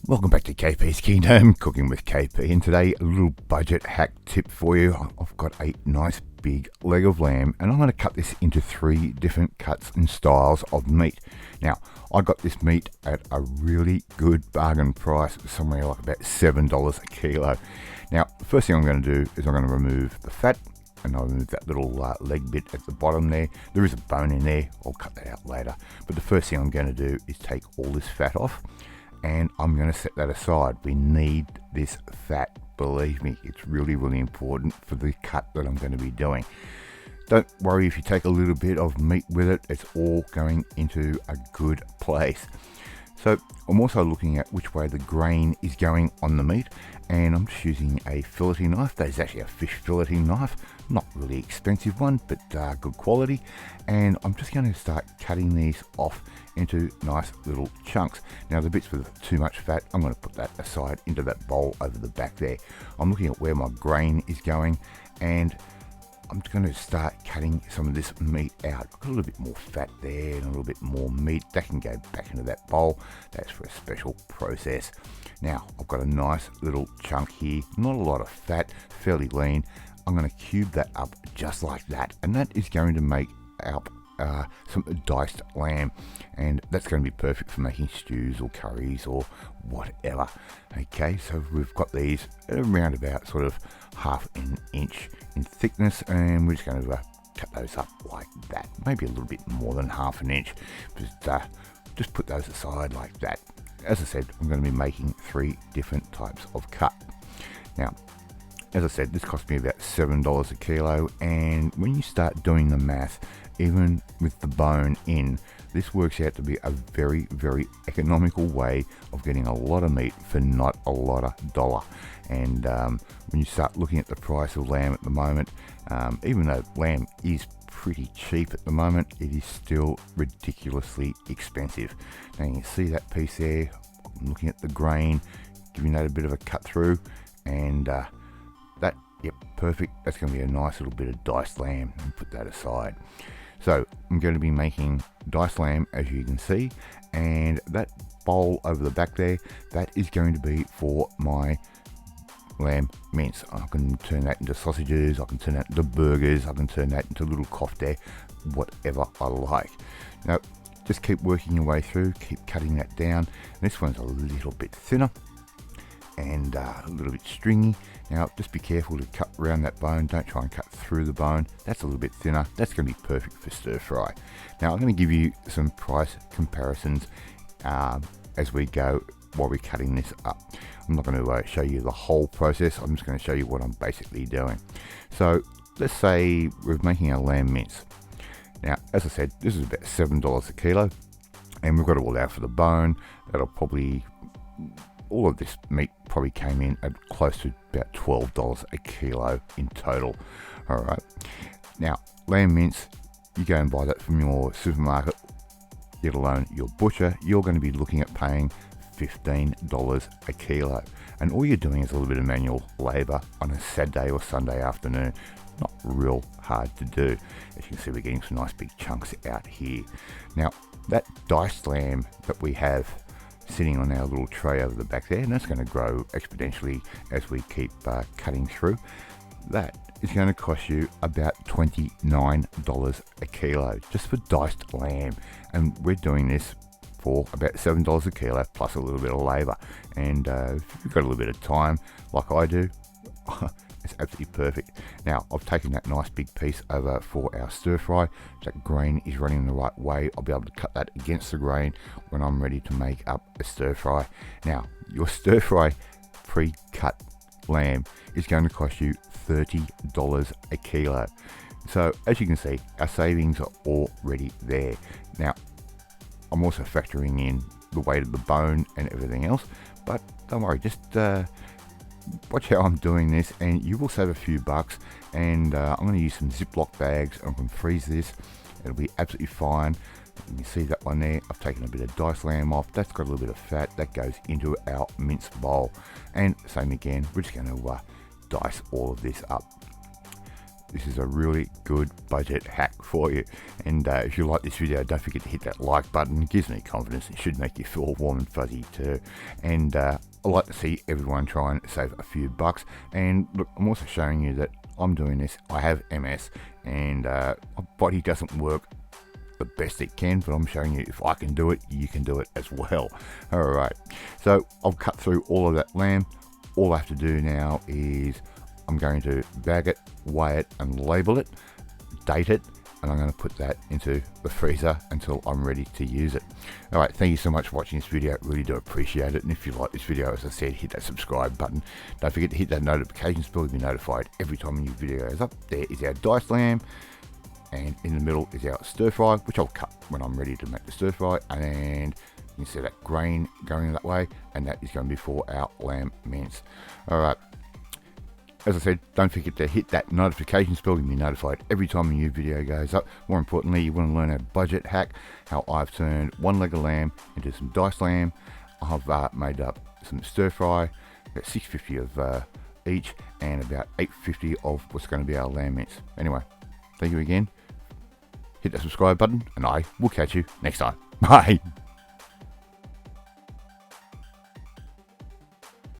Welcome back to KP's Kingdom, cooking with KP, and today a little budget hack tip for you. I've got a nice big leg of lamb and I'm going to cut this into 3 different cuts and styles of meat. Now, I got this meat at a really good bargain price, somewhere like about $7 a kilo. Now, the first thing I'm going to do is I'm going to remove the fat, and I'll remove that little leg bit at the bottom there. There is a bone in there, I'll cut that out later. But the first thing I'm going to do is take all this fat off, and I'm going to set that aside. We need this fat, believe me, it's really important for the cut that I'm going to be doing. Don't worry if you take a little bit of meat with it, it's all going into a good place. So I'm also looking at which way the grain is going on the meat, and I'm just using a filleting knife. That is actually a fish filleting knife, not really expensive one, but good quality. And I'm just going to start cutting these off into nice little chunks. Now the bits with too much fat, I'm going to put that aside into that bowl over the back there. I'm looking at where my grain is going, and I'm just going to start cutting some of this meat out. I've got a little bit more fat there and a little bit more meat. That can go back into that bowl. That's for a special process. Now, I've got a nice little chunk here. Not a lot of fat, fairly lean. I'm going to cube that up just like that. And that is going to make up some diced lamb. And that's going to be perfect for making stews or curries or whatever. Okay, so we've got these around about sort of half an inch in thickness, and we're just going to cut those up like that, maybe a little bit more than half an inch, but just put those aside like that. As I said, I'm going to be making 3 different types of cut. Now, as I said, this cost me about $7 a kilo, and when you start doing the math, even with the bone in, this works out to be a very economical way of getting a lot of meat for not a lot of dollar. And when you start looking at the price of lamb at the moment, even though lamb is pretty cheap at the moment, it is still ridiculously expensive. Now you can see that piece there. I'm looking at the grain, giving that a bit of a cut through, and that, yep, perfect. That's going to be a nice little bit of diced lamb, and put that aside. So I'm going to be making diced lamb, as you can see, and that bowl over the back there, that is going to be for my lamb mince. I can turn that into sausages, I can turn that into burgers, I can turn that into little kofta, whatever I like. Now, just keep working your way through, keep cutting that down. This one's a little bit thinner and a little bit stringy. Now, just be careful to cut around that bone. Don't try and cut through the bone. That's a little bit thinner. That's going to be perfect for stir fry. Now, I'm going to give you some price comparisons as we go while we're cutting this up. I'm not going to show you the whole process. I'm just going to show you what I'm basically doing. So, let's say we're making our lamb mince. Now, as I said, this is about $7 a kilo, and we've got it all out for the bone. That'll probably, all of this meat probably came in at close to about $12 a kilo in total. All right. Now, lamb mince, you go and buy that from your supermarket, let alone your butcher, you're going to be looking at paying $15 a kilo. And all you're doing is a little bit of manual labor on a Saturday or Sunday afternoon. Not real hard to do. As you can see, we're getting some nice big chunks out here. Now, that diced lamb that we have sitting on our little tray over the back there, and that's going to grow exponentially as we keep cutting through. That is going to cost you about $29 a kilo just for diced lamb, and we're doing this for about $7 a kilo plus a little bit of labor. And if you've got a little bit of time like I do, it's absolutely perfect. Now, I've taken that nice big piece over for our stir fry. That grain is running the right way. I'll be able to cut that against the grain when I'm ready to make up a stir fry. Now, your stir fry pre-cut lamb is going to cost you $30 a kilo. So, as you can see, our savings are already there. Now, I'm also factoring in the weight of the bone and everything else, but don't worry, just watch how I'm doing this and you will save a few bucks. And I'm going to use some Ziploc bags. I can freeze this, it'll be absolutely fine. You can see that one there. I've taken a bit of diced lamb off. That's got a little bit of fat that goes into our mince bowl. And same again, we're just going to dice all of this up. this is a really good budget hack for you. And if you like this video, don't forget to hit that like button. It gives me confidence. It should make you feel warm and fuzzy too. And I like to see everyone try and save a few bucks. And look, I'm also showing you that I'm doing this. I have MS, and my body doesn't work the best it can, but I'm showing you if I can do it, you can do it as well. Alright, so I'll cut through all of that lamb. All I have to do now is I'm going to bag it, weigh it and label it, date it, and I'm going to put that into the freezer until I'm ready to use it. Alright, thank you so much for watching this video. Really do appreciate it. And if you like this video, as I said, hit that subscribe button. Don't forget to hit that notification bell to be notified every time a new video goes up. There is our diced lamb, and in the middle is our stir fry, which I'll cut when I'm ready to make the stir fry. And you can see that grain going that way, and that is going to be for our lamb mince. Alright, as I said, don't forget to hit that notification bell to be notified every time a new video goes up. More importantly, you want to learn a budget hack, how I've turned one leg of lamb into some diced lamb. I've made up some stir fry, about 650 of each, and about 850 of what's going to be our lamb mince. Anyway, thank you again. Hit that subscribe button, and I will catch you next time. Bye.